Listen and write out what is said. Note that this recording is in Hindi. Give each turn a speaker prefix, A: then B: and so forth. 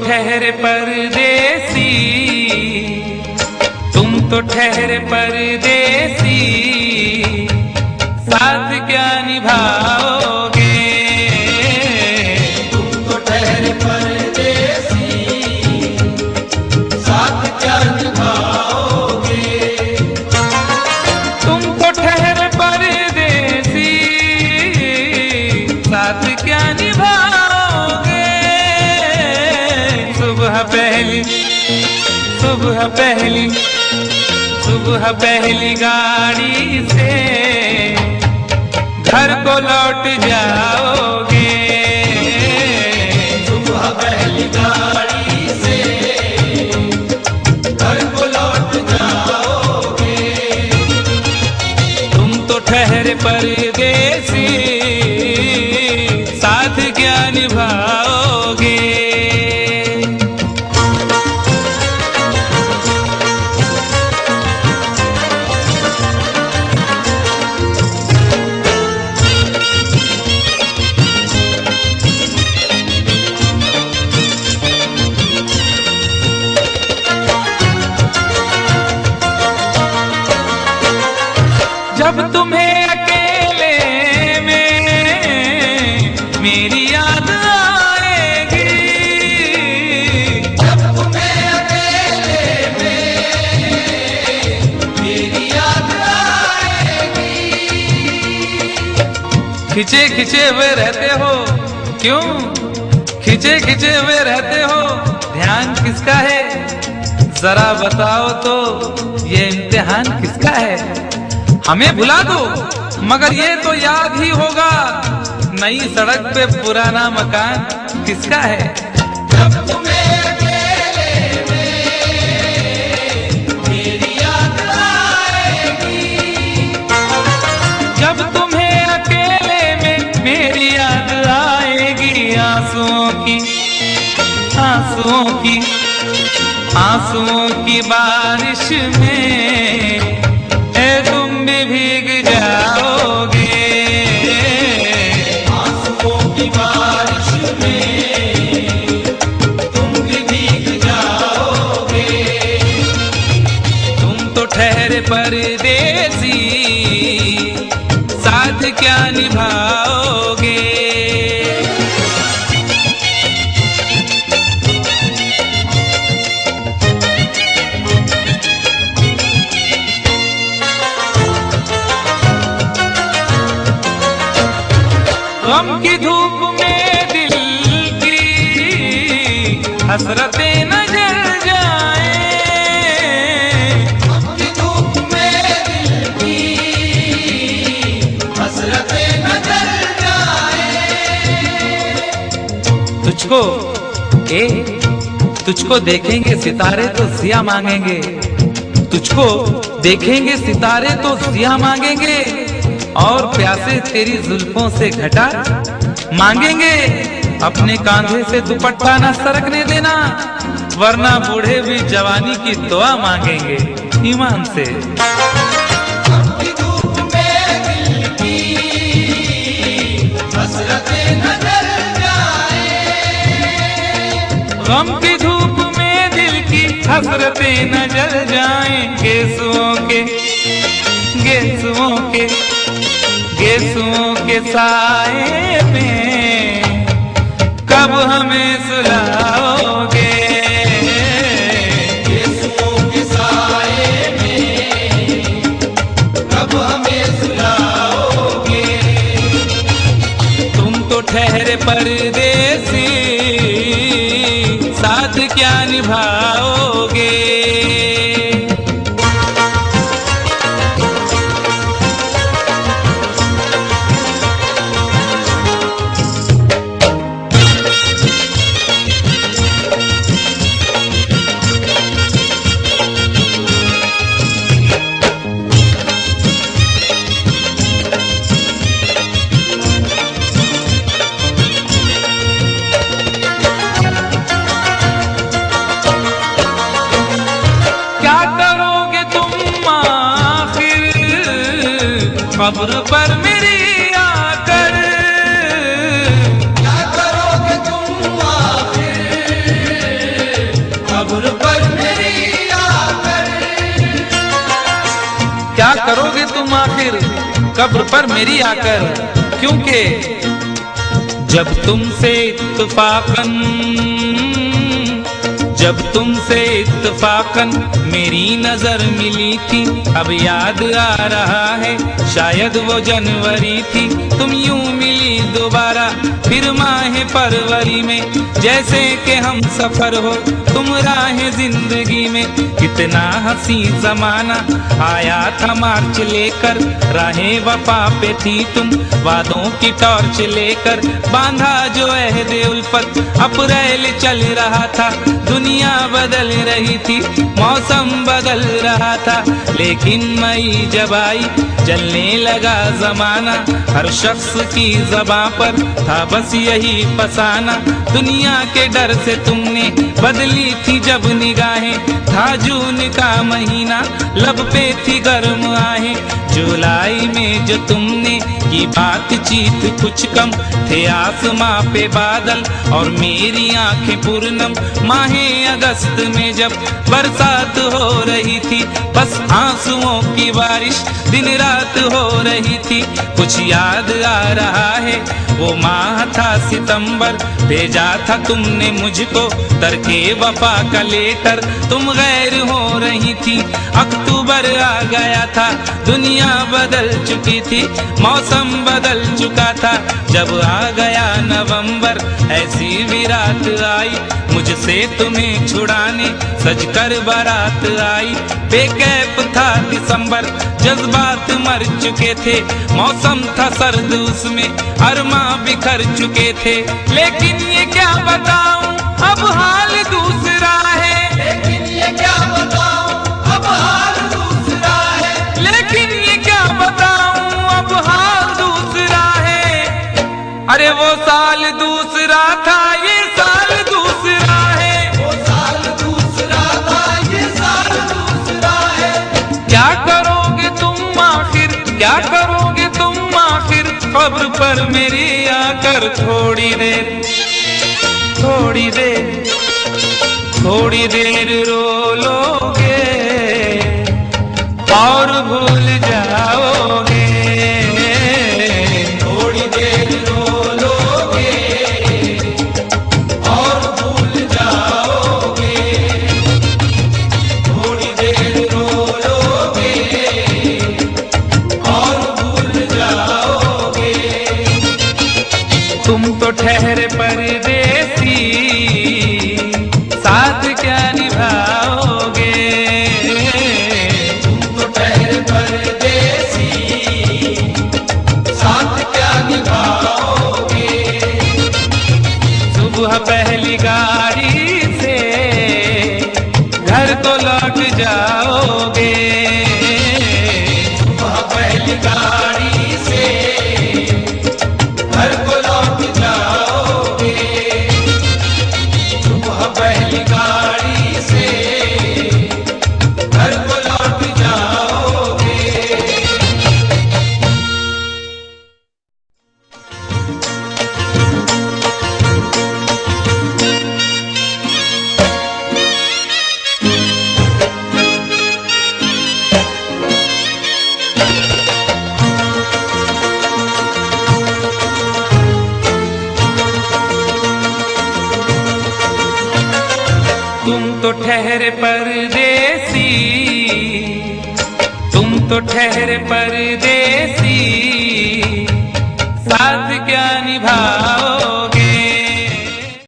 A: ठहरे परदेसी, तुम तो ठहरे परदेसी, साथ क्या निभाओगे?
B: तुम तो ठहरे परदेसी, साथ क्या निभाओगे?
A: तुम तो ठहरे परदेसी, साथ क्या निभाओगे? सुबह पहली गाड़ी से घर को लौट जाओगे।
B: सुबह पहली गाड़ी से घर को लौट जाओगे।
A: तुम तो ठहरे परदेसी, साथ क्या निभाओगे? जब तुम्हें अकेले में मेरी याद आएगी,
B: जब तुम्हें अकेले में मेरी याद आएगी।
A: खिंचे खिंचे हुए रहते हो क्यों? खिंचे खिंचे हुए रहते हो, ध्यान किसका है? जरा बताओ तो ये इम्तिहान किसका है? हमें भुला दो मगर ये तो याद ही होगा, नई सड़क पे पुराना मकान किसका है?
B: जब तुम्हें अकेले में मेरी याद आएगी।
A: जब तुम्हें अकेले में मेरी याद आएगी, आंसुओं की बारिश में तुम भी भीग जाओगे।
B: आंसुओं की बारिश में तुम भी भीग जाओगे।
A: तुम तो ठहरे परदेसी, साथ क्या निभाओगे? गम की धूप में दिल की हसरतें न जल जाएं।
B: गम की धूप में दिल की हसरतें न जल जाएं।
A: तुझको देखेंगे सितारे तो सिया मांगेंगे, तुझको देखेंगे सितारे तो सिया मांगेंगे, और प्यासे तेरी जुल्फों से घटा मांगेंगे। अपने कांधे से दुपट्टा न सरकने देना, वरना बूढ़े भी जवानी की दुआ मांगेंगे ईमान से।
B: गम की धूप में दिल की हसरतें न जल जाएं।
A: गम की धूप में दिल की हसरतें न जल जाएं। गेसुओं के साए में कब हमें सुलाओगे?
B: गेसुओं के साए में कब हमें सुलाओगे?
A: तुम तो ठहरे परदेसी, साथ क्या निभाओगे? कब्र पर मेरी आकर
B: क्या करोगे तुम आखिर
A: करोगे तुम आखिर कब्र पर मेरी आकर, क्योंकि जब तुमसे इत्तफाकन मेरी नजर मिली थी, अब याद आ रहा है शायद वो जनवरी थी। तुम यूं मिली दोबारा फिर माह फरवरी में, जैसे कि हम सफर हो तुम राह जिंदगी में। कितना हंसी जमाना आया था मार्च लेकर, राहे वफा पे थी तुम वादों की टॉर्च लेकर। बांधा जो अहदे उल्फत अप्रैल चल रहा था, दुनिया बदल रही थी, मौसम बदल रहा था। लेकिन मई जब आई चलने लगा जमाना, हर शख्स की ज़बां पर था बस यही फसाना। दुनिया के डर से तुमने बदली थी जब निगाहें, था जून का महीना लब पे थी गर्म आहें। जुलाई में जो तुमने की बातचीत कुछ कम थे, आसमां पे बादल और मेरी आंखें पूर्णम। माहे अगस्त में जब बरसात हो रही थी, बस आंसुओं की बारिश दिन रात हो रही थी। कुछ याद आ रहा है वो माह था सितंबर, भेजा था तुमने मुझको तरके वफा का लेटर। तुम गैर हो रही थी, अक्टूबर आ गया था, दुनिया बदल चुकी थी, मौसम बदल चुका था। जब आ गया नवंबर ऐसी विरात आई, मुझसे तुम्हें छुड़ाने सजकर बारात आई। बेकैफ था दिसंबर, जज्बात मर चुके थे, मौसम था सर्द उसमें अरमा बिखर चुके थे। लेकिन ये क्या बताऊं अब हाल दूसरा है,
B: लेकिन ये क्या बताऊं अब हाल दूसरा है,
A: लेकिन ये क्या बताऊं अब हाल दूसरा है। अरे वो साल दूसरा था, ये साल दूसरा है,
B: वो साल दूसरा था, ये साल दूसरा है।
A: क्या करोगे तुम आखिर, क्या करोगे तुम आखिर कब्र पर मेरी आकर। थोड़ी देर थोड़ी देर थोड़ी देर रो लोगे और भूल जाओगे,
B: थोड़ी देर रो लोगे और भूल जाओगे, थोड़ी देर रो लोगे और भूल जाओगे।
A: तुम तो ठहरे परदेसी, साथ क्या निभाओगे।
B: तुम तो ठहरे परदेसी, साथ क्या निभाओगे।
A: सुबह पहली गाड़ी से घर को लौट जाओगे,
B: वह पहली गाड़ी से घर को लौट जाओगे, वह पहली गाड़ी से घर को लौट जाओगे।
A: तुम तो ठहरे परदेसी, तुम तो ठहरे परदेसी, साथ क्या निभाओ